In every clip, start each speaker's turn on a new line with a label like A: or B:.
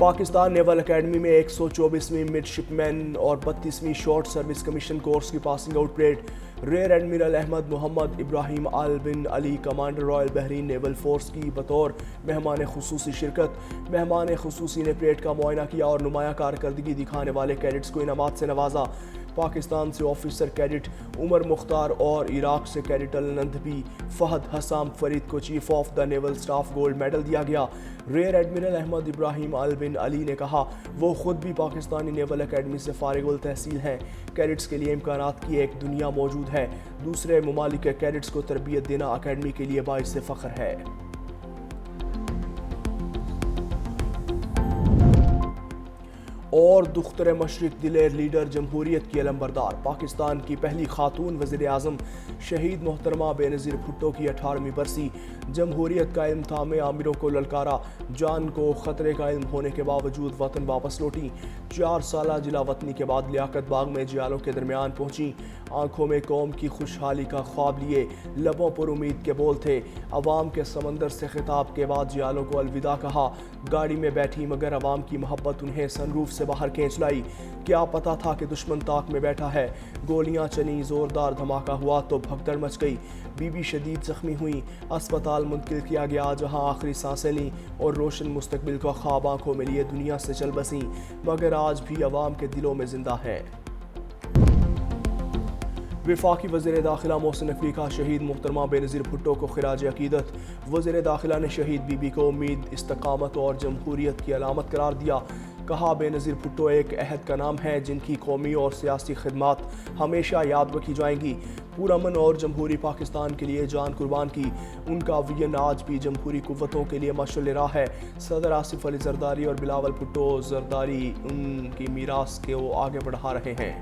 A: پاکستان نیول academy میں 124ویں midshipman اور 32ویں شارٹ سروس کمیشن کورس کی passing out parade. Rear admiral Ahmed Mohammed Ibrahim آل بن Ali commander royal Bahrain naval force کی بطور مہمان خصوصی شرکت۔ مہمان خصوصی نے پریڈ کا معائنہ کیا اور نمایاں کارکردگی دکھانے والے کیڈٹس کو انعامات سے نوازا۔ پاکستان سے آفیسر کیڈٹ عمر مختار اور عراق سے کیڈٹ الندبی فہد حسام فرید کو chief of the naval staff gold medal دیا گیا۔ ریئر ایڈمرل احمد ابراہیم آل بن علی نے کہا وہ خود بھی پاکستانی نیول اکیڈمی سے فارغ التحصیل ہیں۔ کیڈٹس کے لیے امکانات کی ایک دنیا موجود ہے۔ دوسرے ممالک کے کیڈٹس کو تربیت دینا اکیڈمی کے لیے باعث فخر ہے۔ اور دختر مشرق دلیر لیڈر جمہوریت کی علمبردار پاکستان کی پہلی خاتون وزیر اعظم شہید محترمہ بے نظیر بھٹو کی 18ویں برسی۔ جمہوریت کا علم تھا میں عامروں کو للکارا، جان کو خطرے کا علم ہونے کے باوجود وطن واپس لوٹی۔ 4 سالہ جلا وطنی کے بعد لیاقت باغ میں جیالوں کے درمیان پہنچی۔ آنکھوں میں قوم کی خوشحالی کا خواب لیے، لبوں پر امید کے بول تھے۔ عوام کے سمندر سے خطاب کے بعد جیالوں کو الوداع کہا۔ گاڑی میں بیٹھی مگر عوام کی محبت انہیں سن روف سے باہر کھینچ لائی۔ کیا پتا تھا کہ دشمن طاق میں بیٹھا ہے۔ گولیاں چلیں، زوردار دھماکہ ہوا تو بھگدڑ مچ گئی۔ بی بی شدید زخمی ہوئی، اسپتال منتقل کیا گیا جہاں آخری سانسیں لیں اور روشن مستقبل کا خواب آنکھوں میں لیے دنیا سے چل بسیں، مگر آج بھی عوام کے دلوں میں زندہ ہے۔ وفاقی وزیر داخلہ محسن نقوی کا شہید محترمہ بے نظیر بھٹو کو خراج عقیدت۔ وزیر داخلہ نے شہید بی بی کو امید، استقامت اور جمہوریت کی علامت قرار دیا۔ کہا بے نظیر بھٹو ایک عہد کا نام ہے جن کی قومی اور سیاسی خدمات ہمیشہ یاد رکھی جائیں گی۔ پرامن اور جمہوری پاکستان کے لیے جان قربان کی۔ ان کا وژن آج بھی جمہوری قوتوں کے لیے مشعل راہ ہے۔ صدر آصف علی زرداری اور بلاول بھٹو زرداری ان کی میراث کو آگے بڑھا رہے ہیں۔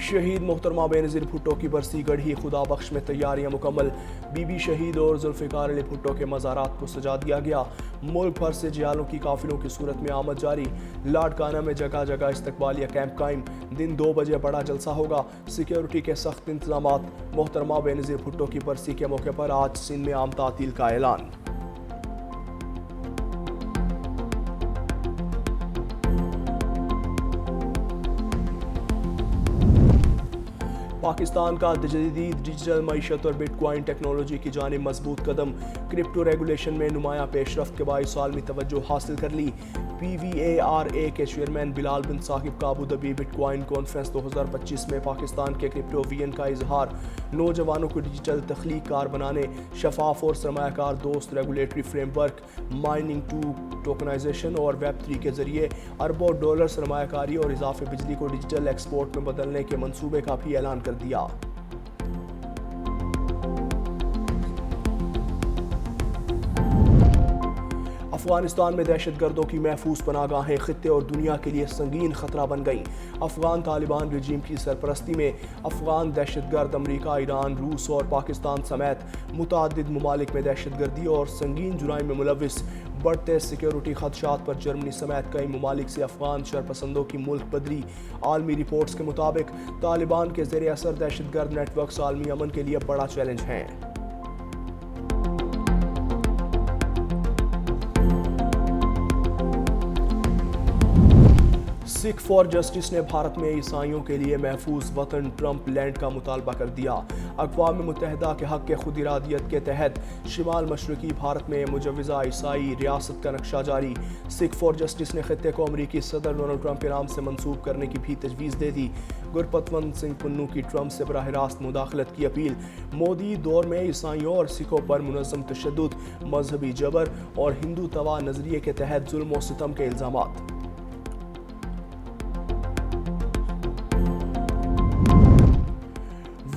A: شہید محترمہ بے نظیر بھٹو کی برسی گڑھی خدا بخش میں تیاریاں مکمل۔ بی بی شہید اور ذوالفقار علی بھٹو کے مزارات کو سجا دیا گیا۔ ملک بھر سے جیالوں کی قافلوں کی صورت میں آمد جاری۔ لاڑکانہ میں جگہ جگہ استقبالیہ کیمپ قائم۔ دن 2 بجے بڑا جلسہ ہوگا۔ سیکیورٹی کے سخت انتظامات۔ محترمہ بے نظیر بھٹو کی برسی کے موقع پر آج سندھ میں عام تعطیل کا اعلان۔ پاکستان کا جدید ڈیجیٹل معیشت اور بٹ کوائن ٹیکنالوجی کی جانب مضبوط قدم۔ کرپٹو ریگولیشن میں نمایاں پیش رفت کے باعث عالمی توجہ حاصل کر لی۔ PVARA کے چیئرمین بلال بن ثاقب کا ابوظہبی بٹ کوائن کانفرنس 2025 میں پاکستان کے کرپٹو ویژن کا اظہار۔ نوجوانوں کو ڈیجیٹل تخلیق کار بنانے، شفاف اور سرمایہ کار دوست regulatory framework, mining to tokenization اور ویب 3 کے ذریعے اربوں ڈالر سرمایہ کاری اور اضافی بجلی کو ڈیجیٹل ایکسپورٹ میں بدلنے کے منصوبے کا بھی اعلان کر دیا۔ افغانستان میں دہشت گردوں کی محفوظ پناہ گاہیں خطے اور دنیا کے لیے سنگین خطرہ بن گئیں۔ افغان طالبان رجیم کی سرپرستی میں افغان دہشت گرد امریکہ، ایران، روس اور پاکستان سمیت متعدد ممالک میں دہشت گردی اور سنگین جرائم میں ملوث۔ بڑھتے سیکیورٹی خدشات پر جرمنی سمیت کئی ممالک سے افغان شرپسندوں کی ملک بدری۔ عالمی رپورٹس کے مطابق طالبان کے زیر اثر دہشت گرد نیٹ ورکس عالمی امن کے لیے بڑا چیلنج ہیں۔ سکھ فار جسٹس نے بھارت میں عیسائیوں کے لیے محفوظ وطن ٹرمپ لینڈ کا مطالبہ کر دیا۔ اقوام متحدہ کے حق کے خود ارادیت کے تحت شمال مشرقی بھارت میں مجوزہ عیسائی ریاست کا نقشہ جاری۔ سکھ فار جسٹس نے خطے کو امریکی صدر ڈونلڈ ٹرمپ کے نام سے منسوب کرنے کی بھی تجویز دے دی۔ گرپتونت سنگھ پنو کی ٹرمپ سے براہ راست مداخلت کی اپیل۔ مودی دور میں عیسائیوں اور سکھوں پر منظم تشدد، مذہبی جبر اور ہندو توا نظریے کے تحت ظلم و ستم کے الزامات۔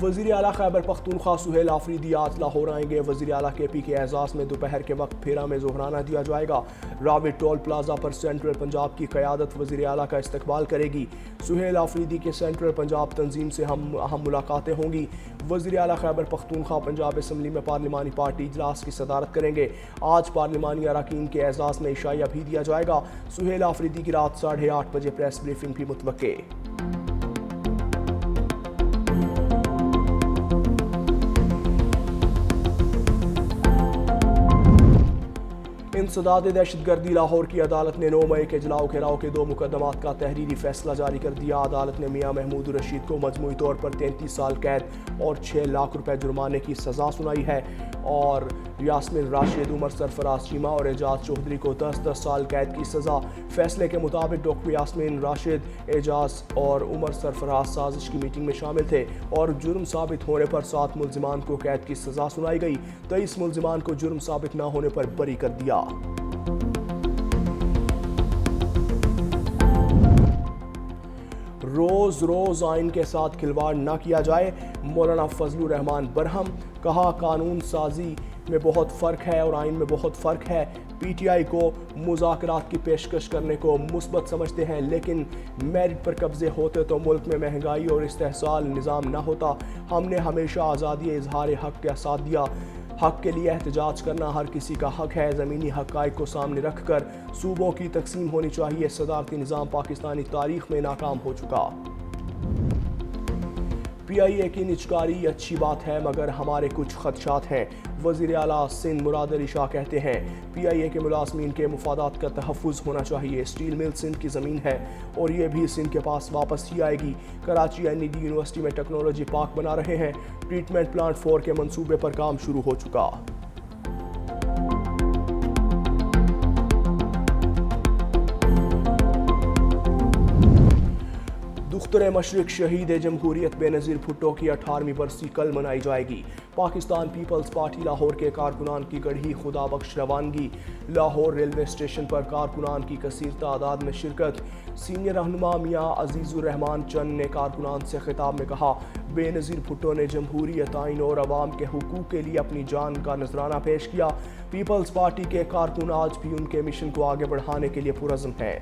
A: وزیر اعلیٰ خیبر پختونخوا سہیل آفریدی آج لاہور آئیں گے۔ وزیر اعلیٰ کے پی کے اعزاز میں دوپہر کے وقت پھیرا میں ظہرانہ دیا جائے گا۔ راوٹ ٹول پلازا پر سینٹرل پنجاب کی قیادت وزیر اعلیٰ کا استقبال کرے گی۔ سہیل آفریدی کے سینٹرل پنجاب تنظیم سے اہم ملاقاتیں ہوں گی۔ وزیر اعلیٰ خیبر پختونخوا پنجاب اسمبلی میں پارلیمانی پارٹی اجلاس کی صدارت کریں گے۔ آج پارلیمانی اراکین کے اعزاز میں عشائیہ بھی دیا جائے گا۔ سہیل آفریدی کی رات 8:30 بجے پریس بریفنگ بھی متوقع۔ انسداد دہشت گردی لاہور کی عدالت نے 9 مئی کے جلاؤ گھیراؤ کے 2 مقدمات کا تحریری فیصلہ جاری کر دیا۔ عدالت نے میاں محمود رشید کو مجموعی طور پر 33 سال قید اور 6 لاکھ روپے جرمانے کی سزا سنائی ہے اور یاسمین راشد، عمر سرفراز چیمہ اور اعجاز چودھری کو 10 سال قید کی سزا۔ فیصلے کے مطابق ڈاکٹر یاسمین راشد، اعجاز اور عمر سرفراز سازش کی میٹنگ میں شامل تھے اور جرم ثابت ہونے پر 7 ملزمان کو قید کی سزا سنائی گئی۔ 23 ملزمان کو جرم ثابت نہ ہونے پر بری کر دیا۔ روز آئین کے ساتھ کھلواڑ نہ کیا جائے، مولانا فضل الرحمان برہم۔ کہا قانون سازی میں بہت فرق ہے اور آئین میں بہت فرق ہے۔ پی ٹی آئی کو مذاکرات کی پیشکش کرنے کو مثبت سمجھتے ہیں، لیکن میرٹ پر قبضے ہوتے تو ملک میں مہنگائی اور استحصال نظام نہ ہوتا۔ ہم نے ہمیشہ آزادی اظہار حق کا ساتھ دیا۔ حق کے لیے احتجاج کرنا ہر کسی کا حق ہے۔ زمینی حقائق کو سامنے رکھ کر صوبوں کی تقسیم ہونی چاہیے۔ صدارتی نظام پاکستانی تاریخ میں ناکام ہو چکا۔ پی آئی اے کی نجکاری اچھی بات ہے مگر ہمارے کچھ خدشات ہیں، وزیر اعلیٰ سندھ مراد علی شاہ کہتے ہیں۔ پی آئی اے کے ملازمین کے مفادات کا تحفظ ہونا چاہیے۔ اسٹیل مل سندھ کی زمین ہے اور یہ بھی سندھ کے پاس واپس ہی آئے گی۔ Karachi N E D university میں ٹیکنالوجی پارک بنا رہے ہیں۔ ٹریٹمنٹ پلانٹ 4 کے منصوبے پر کام شروع ہو چکا۔ دختر مشرق شہید جمہوریت بے نظیر بھٹو کی 18ویں برسی کل منائی جائے گی۔ پاکستان پیپلز پارٹی لاہور کے کارکنان کی گڑھی خدا بخش روانگی۔ لاہور ریلوے اسٹیشن پر کارکنان کی کثیر تعداد میں شرکت۔ سینئر رہنما میاں عزیز الرحمان چند نے کارکنان سے خطاب میں کہا، بے نظیر بھٹو نے جمہوریت، آئین اور عوام کے حقوق کے لیے اپنی جان کا نذرانہ پیش کیا۔ پیپلز پارٹی کے کارکن آج بھی ان کے مشن کو آگے بڑھانے کے لیے پرعزم ہیں۔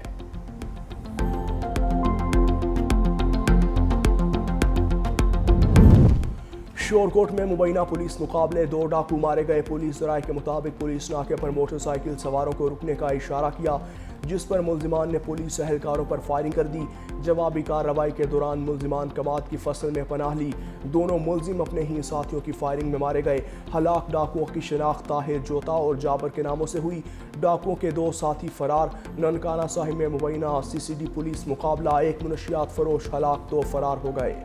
A: شورکوٹ میں مبینہ پولیس مقابلے، 2 ڈاکو مارے گئے۔ پولیس ذرائع کے مطابق پولیس ناکے پر موٹر سائیکل سواروں کو رکنے کا اشارہ کیا، جس پر ملزمان نے پولیس اہلکاروں پر فائرنگ کر دی۔ جوابی کارروائی کے دوران ملزمان کماد کی فصل میں پناہ لی۔ دونوں ملزم اپنے ہی ساتھیوں کی فائرنگ میں مارے گئے۔ ہلاک ڈاکوؤں کی شناخت طاہر جوتا اور جابر کے ناموں سے ہوئی۔ ڈاکوؤں کے 2 ساتھی فرار۔ ننکانہ صاحب میں مبینہ سی سی ڈی پولیس مقابلہ، 1 منشیات فروش ہلاک، 2 فرار ہو گئے۔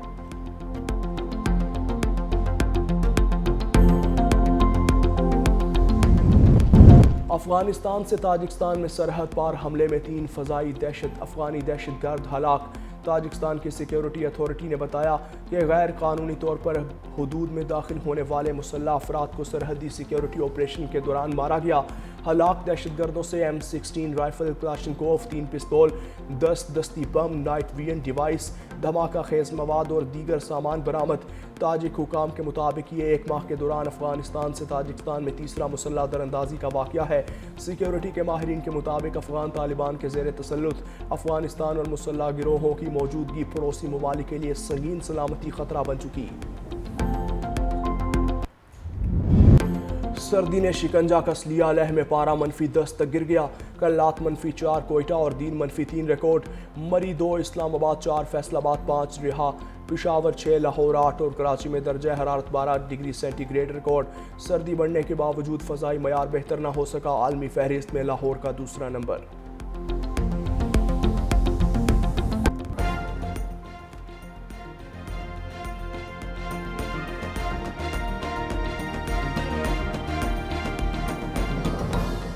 A: افغانستان سے تاجکستان میں سرحد پار حملے میں 3 فضائی افغانی دہشت گرد ہلاک۔ تاجکستان کی سیکیورٹی اتھارٹی نے بتایا کہ غیر قانونی طور پر حدود میں داخل ہونے والے مسلح افراد کو سرحدی سیکیورٹی آپریشن کے دوران مارا گیا۔ ہلاک دہشت گردوں سے M16 رائفل، کلاشنکوف، 3 پستول، 10 دستی بم، نائٹ ویژن ڈیوائس، دھماکہ خیز مواد اور دیگر سامان برآمد۔ تاجک حکام کے مطابق یہ 1 ماہ کے دوران افغانستان سے تاجکستان میں تیسرا مسلح دراندازی کا واقعہ ہے۔ سیکیورٹی کے ماہرین کے مطابق افغان طالبان کے زیر تسلط افغانستان اور مسلح گروہوں کی موجودگی پڑوسی ممالک کے لیے سنگین سلامتی خطرہ بن چکی۔ سردی نے شکنجہ کس لیا، لیہ میں پارہ -10 تک گر گیا۔ کل رات -4 کوئٹہ اور دن -3 ریکارڈ۔ مری 2، اسلام آباد 4، فیصل آباد 5 رہا۔ پشاور 6، لاہور 8 اور کراچی میں درجہ حرارت 12 ڈگری سینٹی گریڈ ریکارڈ۔ سردی بڑھنے کے باوجود فضائی معیار بہتر نہ ہو سکا، عالمی فہرست میں لاہور کا دوسرا نمبر۔